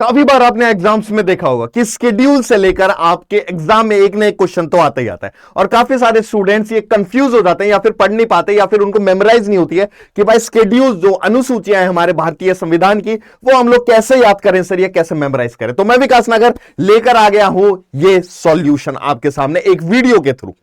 काफी बार आपने एग्जाम्स में देखा होगा कि स्केड्यूल से लेकर आपके एग्जाम में एक ना एक क्वेश्चन तो आता ही आता है, और काफी सारे स्टूडेंट्स ये कंफ्यूज हो जाते हैं या फिर पढ़ नहीं पाते या फिर उनको मेमोराइज नहीं होती है कि भाई स्केड्यूल जो अनुसूचियां हैं हमारे भारतीय संविधान की, वो हम लोग कैसे याद करें सर, ये कैसे मेमोराइज करें। तो मैं विकास नगर लेकर आ गया हूं ये सॉल्यूशन आपके सामने एक वीडियो के थ्रू,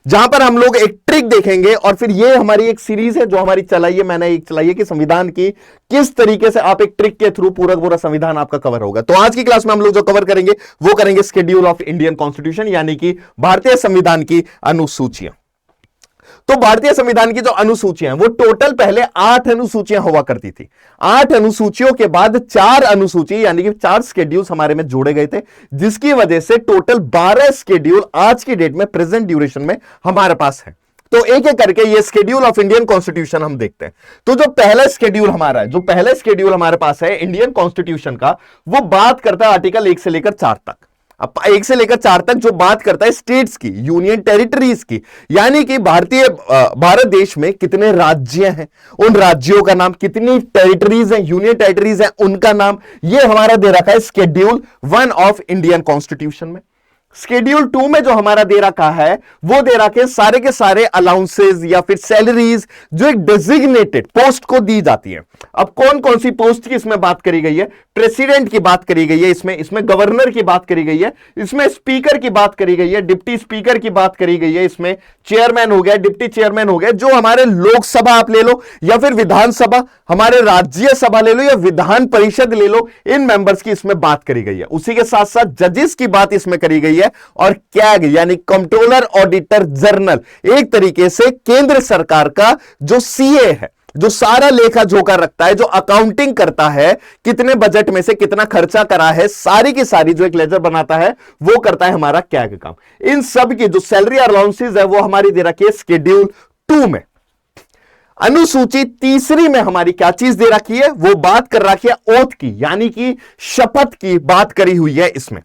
जहां पर हम लोग एक ट्रिक देखेंगे और फिर ये हमारी एक सीरीज है जो हमारी चलाई है, मैंने एक चलाई है कि संविधान की किस तरीके से आप एक ट्रिक के थ्रू पूरा संविधान आपका कवर होगा। तो आज की क्लास में हम लोग जो कवर करेंगे वो करेंगे शेड्यूल ऑफ इंडियन कॉन्स्टिट्यूशन, यानी कि भारतीय संविधान की अनुसूचियां। तो भारतीय संविधान की जो अनुसूचियां वो टोटल पहले 8 अनुसूचियां हुआ करती थी। 8 अनुसूचियों के बाद 4 अनुसूची यानी कि 4 शेड्यूल्स हमारे में जोड़े गए थे, जिसकी वजह से टोटल 12 शेड्यूल आज की डेट में प्रेजेंट ड्यूरेशन में हमारे पास है। तो एक एक करके ये शेड्यूल ऑफ इंडियन कॉन्स्टिट्यूशन हम देखते हैं। तो जो पहला शेड्यूल हमारा है, जो पहला शेड्यूल हमारे पास है इंडियन कॉन्स्टिट्यूशन का, वो बात करता है आर्टिकल 1 से लेकर 4 तक। अब 1 से लेकर 4 तक जो बात करता है स्टेट्स की, यूनियन टेरिटरीज की, यानी कि भारत देश में कितने राज्य हैं, उन राज्यों का नाम, कितनी टेरिटरीज हैं, यूनियन टेरिटरीज हैं, उनका नाम, ये हमारा दे रखा है शेड्यूल 1 ऑफ इंडियन कॉन्स्टिट्यूशन में। शेड्यूल 2 में जो हमारा दे रखा है वो दे रखे सारे के सारे अलाउंसेस या फिर सैलरीज जो एक डेजिग्नेटेड पोस्ट को दी जाती है। अब कौन कौन सी पोस्ट की इसमें बात करी गई है? प्रेसिडेंट की बात करी गई है, इसमें गवर्नर की बात करी गई है, इसमें स्पीकर की बात करी गई है, डिप्टी स्पीकर की बात करी गई है, इसमें चेयरमैन हो गया, डिप्टी चेयरमैन हो गया, जो हमारे लोकसभा आप ले लो या फिर विधानसभा, हमारे राज्यसभा ले लो या विधान परिषद ले लो, इन मेंबर्स की इसमें बात करी गई है। उसी के साथ साथ जजेस की बात इसमें करी गई है, और कैग यानी कंट्रोलर ऑडिटर जनरल, एक तरीके से केंद्र सरकार का जो सीए है, जो सारा लेखा जोखा रखता है, जो अकाउंटिंग करता है, कितने बजट में से कितना खर्चा करा है, सारी की सारी जो एक लेजर बनाता है वो करता है हमारा कैग काम। इन सब की जो सैलरी अलाउंसेस है वो हमारी दे रखी है शेड्यूल 2 में। अनुसूची 3 में हमारी क्या चीज दे रखी है? वो बात कर रखी है ओथ की, यानी कि शपथ की बात करी हुई है। इसमें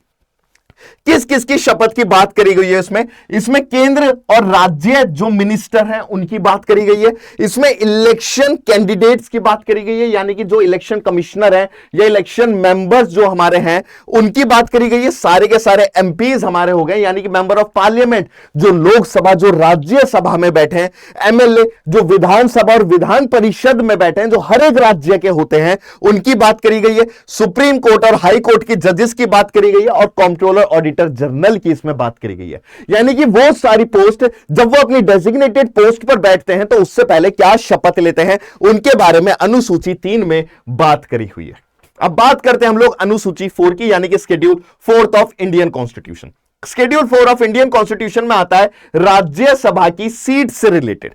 किस किस की शपथ की बात करी गई है? इसमें केंद्र और राज्य जो मिनिस्टर हैं उनकी बात करी गई है। इसमें इलेक्शन कैंडिडेट्स की बात करी गई है, यानी कि जो इलेक्शन कमिश्नर हैं या इलेक्शन मेंबर्स जो हमारे हैं उनकी बात करी गई है। सारे के सारे एमपीज हमारे हो गए, यानी कि मेंबर ऑफ पार्लियामेंट, जो लोकसभा जो राज्यसभा में बैठे हैं, एमएलए जो विधानसभा और विधान परिषद में बैठे हैं, जो हर एक राज्य के होते हैं, उनकी बात करी गई है। सुप्रीम कोर्ट और हाई कोर्ट की जजेस की बात करी गई है, और कंट्रोलर ऑडिटर जनरल की इसमें बात करी गई है। यानी कि वो सारी पोस्ट जब वो अपनी डेजिग्नेटेड पोस्ट पर बैठते हैं तो उससे पहले क्या शपथ लेते हैं, उनके बारे में अनुसूची 3 में बात करी हुई है। अब बात करते हैं हम लोग अनुसूची 4 की, यानी कि schedule 4 of Indian constitution. Schedule 4 of Indian constitution में आता है राज्यसभा की सीट से रिलेटेड,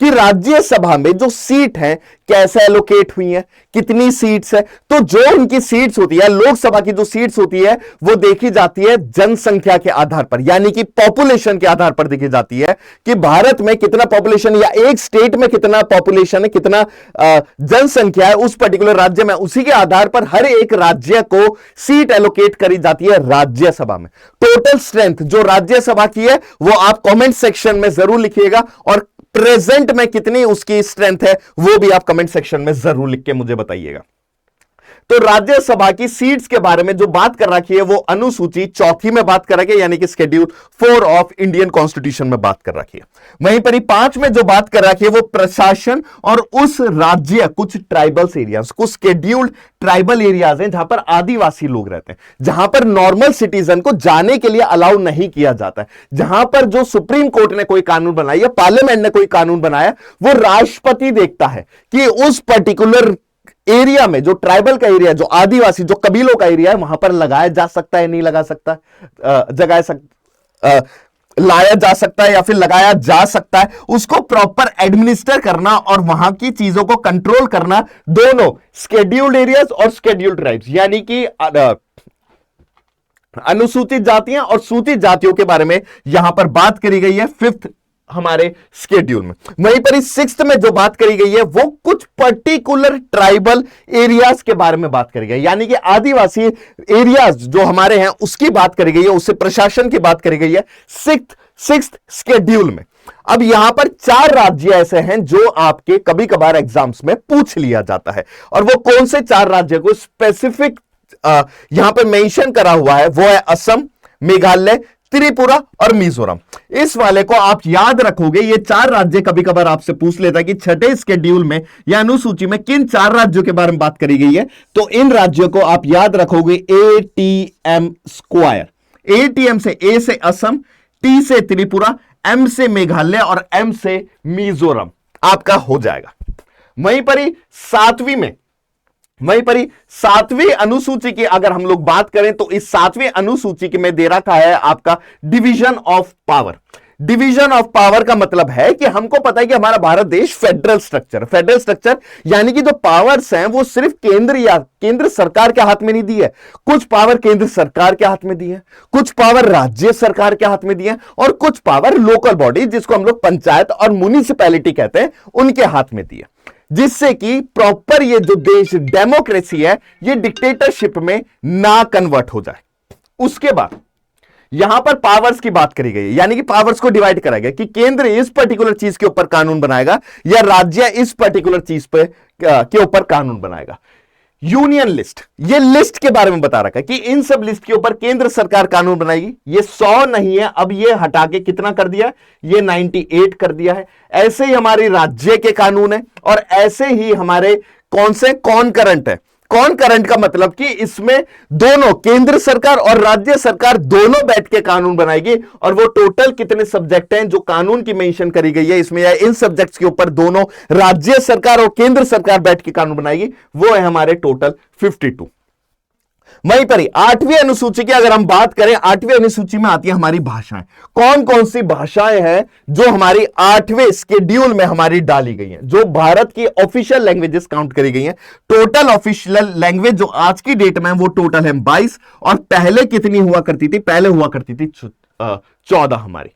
कि राज्यसभा में जो सीट है कैसे एलोकेट हुई है, कितनी सीट्स है। तो जो उनकी सीट्स होती है, लोकसभा की जो सीट्स होती है वो देखी जाती है जनसंख्या के आधार पर, यानी कि पॉपुलेशन के आधार पर देखी जाती है कि भारत में कितना पॉपुलेशन या एक स्टेट में कितना पॉपुलेशन है, कितना जनसंख्या है उस पर्टिकुलर राज्य में। उसी के आधार पर हर एक राज्य को सीट एलोकेट करी जाती है राज्यसभा में। टोटल स्ट्रेंथ जो राज्यसभा की है वो आप कमेंट सेक्शन में जरूर लिखिएगा, और प्रेजेंट में कितनी उसकी स्ट्रेंथ है वो भी आप कमेंट सेक्शन में जरूर लिख के मुझे बताइएगा। तो राज्यसभा की सीट्स के बारे में जो बात कर रखी है वो अनुसूची 4 में बात कर रखी है, यानी कि शेड्यूल 4 ऑफ इंडियन कॉन्स्टिट्यूशन में बात कर रखी है। वहीं पर 5 में जो बात कर रखी है वो प्रशासन और उस राज्य, कुछ ट्राइबल्स एरियाज, कुछ शेड्यूल्ड ट्राइबल एरियाज हैं जहां पर आदिवासी लोग रहते हैं, जहां पर नॉर्मल सिटीजन को जाने के लिए अलाउ नहीं किया जाता है, जहां पर जो सुप्रीम कोर्ट ने कोई कानून बनाया या पार्लियामेंट ने कोई कानून बनाया, वो राष्ट्रपति देखता है कि उस पर्टिकुलर एरिया में, जो ट्राइबल का एरिया, जो आदिवासी, जो कबीलों का एरिया है, वहां पर लगाया जा सकता है, नहीं लगा सकता, लाया जा सकता है या फिर लगाया जा सकता है, उसको प्रॉपर एडमिनिस्टर करना और वहां की चीजों को कंट्रोल करना, दोनों शेड्यूल्ड एरियाज और शेड्यूल्ड ट्राइब्स, यानी कि अनुसूचित जातियां और सूचित जातियों के बारे में यहां पर बात करी गई है 5th हमारे शेड्यूल में। वहीं पर इस 6th में जो बात करी गई है वो कुछ पर्टिकुलर ट्राइबल एरियाज के बारे में बात करी गई, यानी कि आदिवासी एरियाज जो हमारे हैं उसकी बात करी गई है, उससे प्रशासन की बात करी गई है 6th शेड्यूल में। अब यहां पर 4 राज्य ऐसे हैं जो आपके कभी कभार एग्जाम्स में पूछ लिया जाता है, और वो कौन से 4 राज्य को स्पेसिफिक यहां पर मेंशन करा हुआ है वो है असम, मेघालय, त्रिपुरा और मिजोरम। इस वाले को आप याद रखोगे, ये 4 राज्य कभी कभार आपसे पूछ लेता है कि छठे स्केड्यूल में या अनुसूची में किन 4 राज्यों के बारे में बात करी गई है, तो इन राज्यों को आप याद रखोगे ATM स्क्वायर। ATM से A से असम, T से त्रिपुरा, M से मेघालय और M से मिजोरम आपका हो जाएगा। वहीं पर ही सातवीं अनुसूची की अगर हम लोग बात करें तो इस 7वीं अनुसूची की में दे रखा है आपका division of power. Division of power का मतलब है कि हमको पता है कि हमारा भारत देश फेडरल स्ट्रक्चर यानी कि जो पावर्स हैं वो सिर्फ केंद्र सरकार के हाथ में नहीं दी है, कुछ पावर केंद्र सरकार के हाथ में दी है, कुछ पावर राज्य सरकार के हाथ में दी है और कुछ पावर लोकल बॉडी जिसको हम लोग पंचायत और म्युनिसिपैलिटी कहते हैं उनके हाथ में दी है, जिससे कि प्रॉपर ये जो देश डेमोक्रेसी है ये डिक्टेटरशिप में ना कन्वर्ट हो जाए। उसके बाद यहां पर पावर्स की बात करी गई, यानी कि पावर्स को डिवाइड करा गया कि केंद्र इस पर्टिकुलर चीज के ऊपर कानून बनाएगा या राज्य इस पर्टिकुलर चीज पे के ऊपर कानून बनाएगा। यूनियन लिस्ट, ये लिस्ट के बारे में बता रखा है कि इन सब लिस्ट के ऊपर केंद्र सरकार कानून बनाएगी। ये 100 नहीं है, अब ये हटा के कितना कर दिया, ये 98 कर दिया है। ऐसे ही हमारे राज्य के कानून है और ऐसे ही हमारे कौन से कॉनकरेंट है। कॉनकरेंट का मतलब कि इसमें दोनों केंद्र सरकार और राज्य सरकार दोनों बैठ के कानून बनाएगी और वो टोटल कितने सब्जेक्ट हैं जो कानून की मेंशन करी गई है इसमें, या इन सब्जेक्ट्स के ऊपर दोनों राज्य सरकार और केंद्र सरकार बैठ के कानून बनाएगी, वो है हमारे टोटल 52। वहीं पर 8वीं अनुसूची की अगर हम बात करें, 8वीं अनुसूची में आती है हमारी भाषाएं। कौन कौन सी भाषाएं हैं जो हमारी 8वें शेड्यूल में हमारी डाली गई हैं, जो भारत की ऑफिशियल लैंग्वेजेस काउंट करी गई हैं। टोटल ऑफिशियल लैंग्वेज जो आज की डेट में है वो टोटल है 22 और पहले कितनी हुआ करती थी, पहले हुआ करती थी 14 हमारी,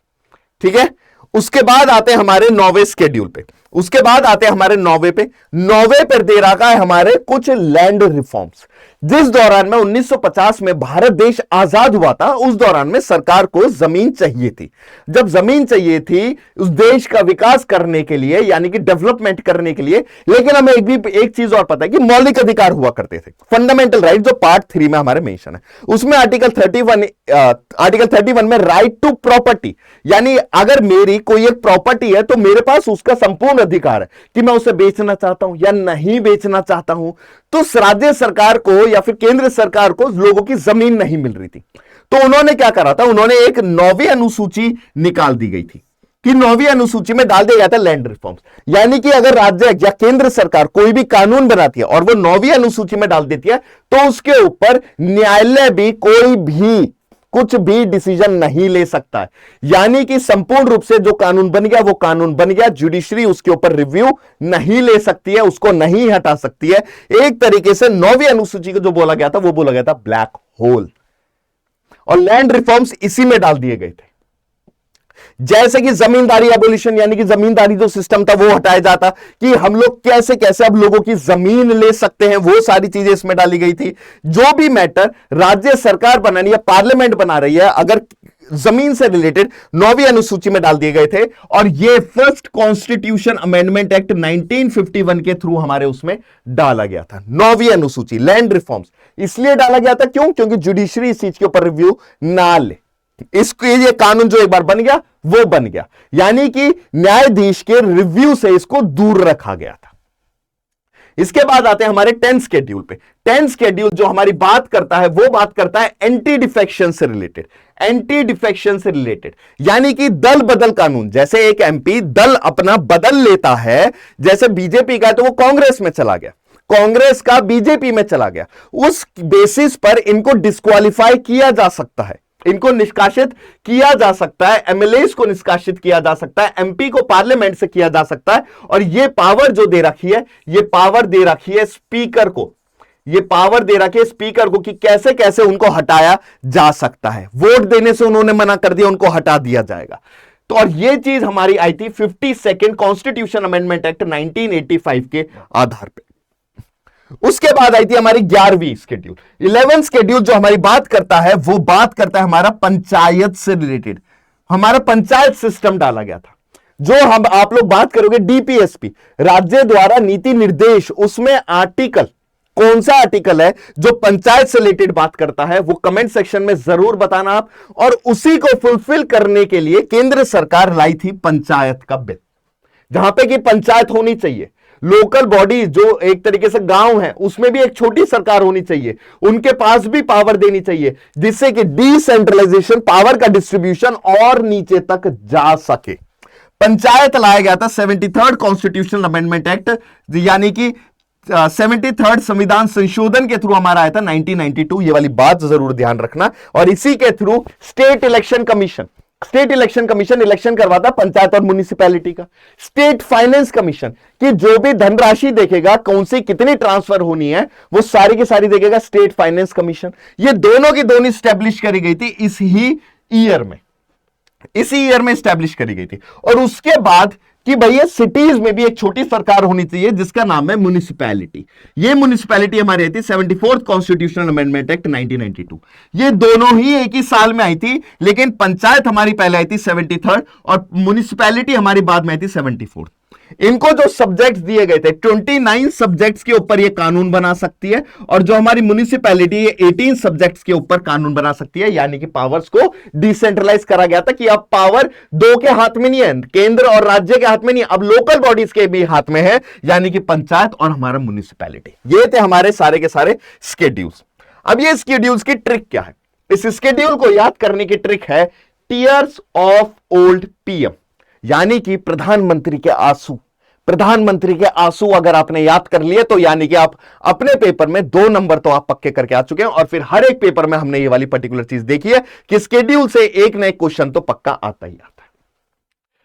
ठीक है। उसके बाद आते हैं हमारे 9वें शेड्यूल पे, उसके बाद आते हैं हमारे 9वें पे। 9वें पर दे रखा है हमारे कुछ लैंड रिफॉर्म्स। जिस दौरान में 1950 में भारत देश आजाद हुआ था उस दौरान में सरकार को जमीन चाहिए थी। जब जमीन चाहिए थी उस देश का विकास करने के लिए, यानी कि डेवलपमेंट करने के लिए, लेकिन हमें एक चीज और पता है कि मौलिक अधिकार हुआ करते थे, फंडामेंटल राइट, जो पार्ट 3 में हमारे मेंशन है। उसमें आर्टिकल 31 में राइट टू प्रॉपर्टी, यानी अगर मेरी कोई एक प्रॉपर्टी है तो मेरे पास उसका संपूर्ण अधिकार है कि मैं उसे बेचना चाहता हूं या नहीं बेचना चाहता हूं। तो राज्य सरकार को या फिर केंद्र सरकार को लोगों की जमीन नहीं मिल रही थी, तो उन्होंने क्या करा था, उन्होंने एक 9वीं अनुसूची निकाल दी गई थी कि 9वीं अनुसूची में डाल दिया गया था लैंड रिफॉर्म्स। यानी कि अगर राज्य या केंद्र सरकार कोई भी कानून बनाती है और वो 9वीं अनुसूची में डाल देती है तो उसके ऊपर न्यायालय भी कोई भी कुछ भी डिसीजन नहीं ले सकता है। यानी कि संपूर्ण रूप से जो कानून बन गया वो कानून बन गया, जुडिशरी उसके ऊपर रिव्यू नहीं ले सकती है, उसको नहीं हटा सकती है। एक तरीके से 9वीं अनुसूची को जो बोला गया था वो बोला गया था ब्लैक होल, और लैंड रिफॉर्म्स इसी में डाल दिए गए थे। जैसे कि जमींदारी एबोलिशन, यानी कि जमींदारी जो सिस्टम था वो हटाया जाता, कि हम लोग कैसे कैसे अब लोगों की जमीन ले सकते हैं, वो सारी चीजें इसमें डाली गई थी। जो भी मैटर राज्य सरकार बनानी है, पार्लियामेंट बना रही है, अगर जमीन से रिलेटेड 9वीं अनुसूची में डाल दिए गए थे। और ये फर्स्ट कॉन्स्टिट्यूशन अमेंडमेंट एक्ट 1951 के थ्रू हमारे उसमें डाला गया था। 9वीं अनुसूची लैंड रिफॉर्म्स इसलिए डाला गया था, क्यों? क्योंकि जुडिशरी इस चीज के ऊपर रिव्यू ना ले। इसको ये कानून जो एक बार बन गया वो बन गया, यानी कि न्यायाधीश के रिव्यू से इसको दूर रखा गया था। इसके बाद आते हैं हमारे 10th शेड्यूल पे। 10th शेड्यूल जो हमारी बात करता है वो बात करता है एंटी डिफेक्शन से रिलेटेड। एंटी डिफेक्शन से रिलेटेड यानी कि दल बदल कानून। जैसे एक एमपी दल अपना बदल लेता है, जैसे बीजेपी का है तो वो कांग्रेस में चला गया, कांग्रेस का बीजेपी में चला गया, उस बेसिस पर इनको डिस्क्वालीफाई किया जा सकता है, इनको निष्कासित किया जा सकता है, एमएलएस को निष्कासित किया जा सकता है, एमपी को पार्लियामेंट से किया जा सकता है। और ये पावर जो दे रखी है, ये पावर दे रखी है स्पीकर को, ये पावर दे रखी है स्पीकर को कि कैसे कैसे उनको हटाया जा सकता है। वोट देने से उन्होंने मना कर दिया, उनको हटा दिया जाएगा। तो और ये चीज हमारी आई थी 52nd कॉन्स्टिट्यूशन अमेंडमेंट एक्ट 1985 के आधार पर। उसके बाद आई थी हमारी 11वीं शेड्यूल। 11th शेड्यूल जो हमारी बात करता है वो बात करता है हमारा पंचायत से रिलेटेड। हमारा पंचायत सिस्टम डाला गया था, जो हम आप लोग बात करोगे डीपीएसपी, राज्य द्वारा नीति निर्देश, उसमें आर्टिकल कौन सा आर्टिकल है जो पंचायत से रिलेटेड बात करता है, वो कमेंट सेक्शन में जरूर बताना आप। और उसी को फुलफिल करने के लिए केंद्र सरकार लाई थी पंचायत का बिल, जहां पे कि पंचायत होनी चाहिए, लोकल बॉडी जो एक तरीके से गांव है उसमें भी एक छोटी सरकार होनी चाहिए, उनके पास भी पावर देनी चाहिए, जिससे कि डिसेंट्रलाइजेशन, पावर का डिस्ट्रीब्यूशन और नीचे तक जा सके। पंचायत लाया गया था 73rd कॉन्स्टिट्यूशनल अमेंडमेंट एक्ट, यानी कि 73rd संविधान संशोधन के थ्रू हमारा आया था 1992। ये वाली बात जरूर ध्यान रखना। और इसी के through state election commission election करवाता पंचायत और म्युनिसिपैलिटी का। स्टेट फाइनेंस कमीशन कि जो भी धनराशि देखेगा, कौन सी कितनी ट्रांसफर होनी है, वो सारी की सारी देखेगा स्टेट फाइनेंस कमीशन। ये दोनों की दोनों स्टैब्लिश करी गई थी इसी ईयर में स्टैब्लिश करी गई थी। और उसके बाद कि भैया सिटीज में भी एक छोटी सरकार होनी चाहिए जिसका नाम है म्युनिसिपैलिटी। ये म्युनिसिपैलिटी हमारी आई थी 74th कॉन्स्टिट्यूशनल अमेंडमेंट एक्ट 1992। ये दोनों ही एक ही साल में आई थी, लेकिन पंचायत हमारी पहले आई थी 73rd और म्युनिसिपैलिटी हमारी बाद में आई थी 74th। इनको जो सब्जेक्ट्स दिए गए थे 29 सब्जेक्ट्स के ऊपर ये कानून बना सकती है, और जो हमारी म्युनिसिपैलिटी ये 18 सब्जेक्ट्स के ऊपर कानून बना सकती है। यानी कि पावर्स को डिसेंट्रलाइज करा गया था कि अब पावर दो के हाथ में नहीं है, केंद्र और राज्य के हाथ में नहीं है, अब लोकल बॉडीज के भी हाथ में है, यानी कि पंचायत और हमारा म्युनिसिपैलिटी। ये थे हमारे सारे के सारे स्केड्यूल्स। अब ये स्केड्यूल्स की ट्रिक क्या है? इस स्केड्यूल को याद करने की ट्रिक है टीयर्स ऑफ ओल्ड पीएम, यानी कि प्रधानमंत्री के आंसू अगर आपने याद कर लिए तो यानी कि आप अपने पेपर में 2 नंबर तो आप पक्के करके आ चुके हैं। और फिर हर एक पेपर में हमने ये वाली पर्टिकुलर चीज देखी है कि स्केड्यूल से एक न एक क्वेश्चन तो पक्का आता ही आता है।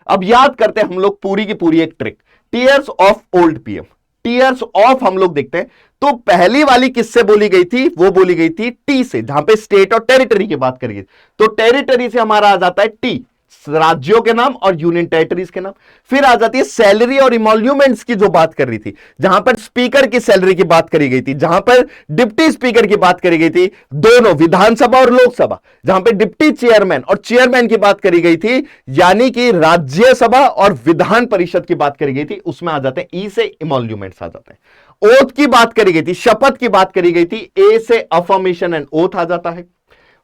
अब याद करते हैं हम लोग पूरी की पूरी एक trick, tears of old PM. Tears of हम लोग देखते हैं तो पहली वाली किससे बोली गई थी? वो बोली गई थी टी से, जहां पे स्टेट और टेरिटरी की बात करेगी तो टेरिटरी से हमारा आ जाता है टी, राज्यों के नाम और यूनियन टेरिटरीज के नाम। फिर आ जाती है सैलरी और इमोल्यूमेंट्स की जो बात कर रही थी, जहां पर स्पीकर की सैलरी की बात करी गई थी, जहां पर डिप्टी स्पीकर की बात करी गई थी, दोनों विधानसभा और लोकसभा, जहां पर डिप्टी चेयरमैन और चेयरमैन की बात करी गई थी, यानी कि राज्यसभा और विधान परिषद की बात करी गई थी, उसमें आ जाते हैं ई से इमोल्यूमेंट्स आ जाते हैं। ओथ की बात करी गई थी, शपथ की बात करी गई थी, ए से अफर्मेशन एंड ओथ आ जाता है।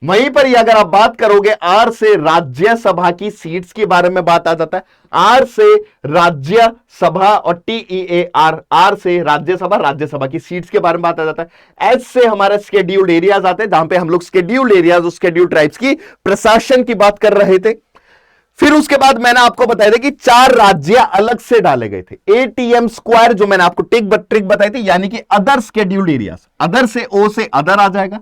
वहीं पर ही अगर आप बात करोगे आर से राज्यसभा की सीट्स के बारे में बात आ जाता है, आर से राज्यसभा और TEAR, आर से राज्यसभा की सीट्स के बारे में बात आ जाता है। एच से हमारे स्केड्यूल्ड एरियाज आते हैं, जहां पे हम लोग स्केड्यूल्ड एरियाज और स्केड्यूल्ड ट्राइब्स की प्रशासन की बात कर रहे थे। फिर उसके बाद मैंने आपको बताया था कि 4 राज्य अलग से डाले गए थे, ATM स्क्वायर जो मैंने आपको ट्रिक बताई थी, यानी कि अदर स्केड्यूल्ड एरियाज, अदर से ओ से अदर आ जाएगा।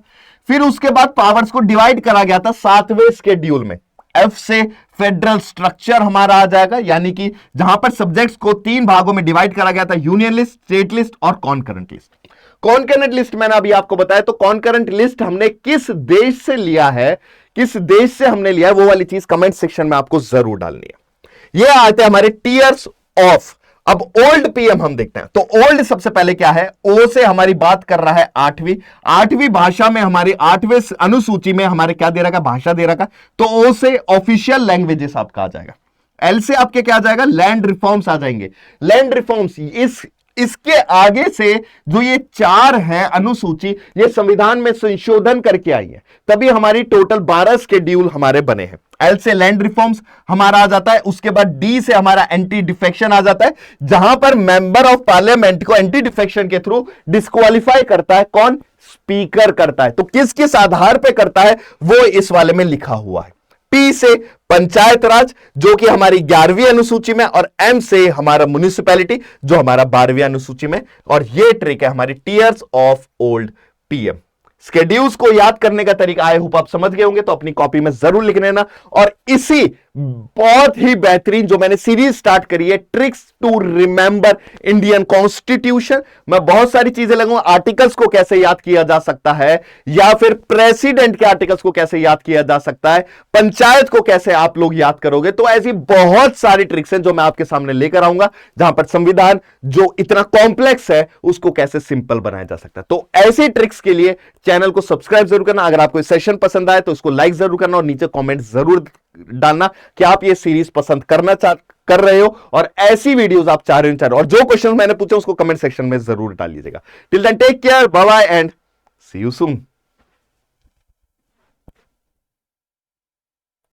फिर उसके बाद पावर्स को डिवाइड करा गया था 7वें स्केड्यूल में, एफ से फेडरल स्ट्रक्चर हमारा आ जाएगा, यानी कि जहां पर सब्जेक्ट्स को 3 भागों में डिवाइड करा गया था, यूनियन लिस्ट, स्टेट लिस्ट और कॉन्करेंट लिस्ट। कॉन्करेंट लिस्ट मैंने अभी आपको बताया, तो कॉन्करेंट लिस्ट हमने किस देश से लिया है, किस देश से हमने लिया है, वो वाली चीज कमेंट सेक्शन में आपको जरूर डालनी है। ये आते हैं हमारे टीयर्स ऑफ। अब ओल्ड पीएम हम देखते हैं, तो ओल्ड सबसे पहले क्या है, ओ से हमारी बात कर रहा है 8वीं भाषा में, हमारी 8वें अनुसूची में हमारे क्या दे रखा है, भाषा दे रखा, तो ओ से ऑफिशियल लैंग्वेजेस आपका आ जाएगा। एल से आपके क्या आ जाएगा, लैंड रिफॉर्म्स आ जाएंगे। लैंड रिफॉर्म्स इसके आगे से जो ये 4 है अनुसूची, ये संविधान में संशोधन करके आई है, तभी हमारी टोटल 12 शेड्यूल हमारे बने हैं। एल से लैंड रिफॉर्म्स हमारा आ जाता है, उसके बाद डी से हमारा एंटी डिफेक्शन आ जाता है, जहां पर मेंबर ऑफ पार्लियामेंट को एंटी डिफेक्शन के थ्रू डिस्क्वालीफाई करता है कौन, स्पीकर करता है। तो किस किस आधार पे करता है वो इस वाले में लिखा हुआ है। पी से पंचायत राज जो कि हमारी 11वीं अनुसूची में, और एम से हमारा म्युनिसिपैलिटी जो हमारा 12वीं अनुसूची में। और ये ट्रिक है हमारी tears of old PM. Schedules को याद करने का तरीका आई होप आप समझ गए होंगे, तो अपनी कॉपी में जरूर लिख लेना। और इसी बहुत ही बेहतरीन जो मैंने सीरीज स्टार्ट करी है, tricks to remember Indian constitution, मैं बहुत सारी चीजें लगूंगा, आर्टिकल्स को कैसे याद किया जा सकता है, या फिर प्रेसिडेंट के आर्टिकल्स को कैसे याद किया जा सकता है, पंचायत को कैसे आप लोग याद करोगे। तो ऐसी बहुत सारी ट्रिक्स हैं जो मैं आपके सामने लेकर आऊंगा, जहां पर संविधान जो इतना कॉम्प्लेक्स है उसको कैसे सिंपल बनाया जा सकता है। तो ऐसी ट्रिक्स के लिए चैनल को सब्सक्राइब जरूर करना। अगर आपको सेशन पसंद आए तो उसको लाइक जरूर करना और नीचे कॉमेंट जरूर डालना कि आप ये सीरीज पसंद कर रहे हो और ऐसी वीडियोस आप चाह रहे हो और जो क्वेश्चन मैंने पूछे उसको कमेंट सेक्शन में जरूर डालिएगा। Till then take care, bye bye and see you soon.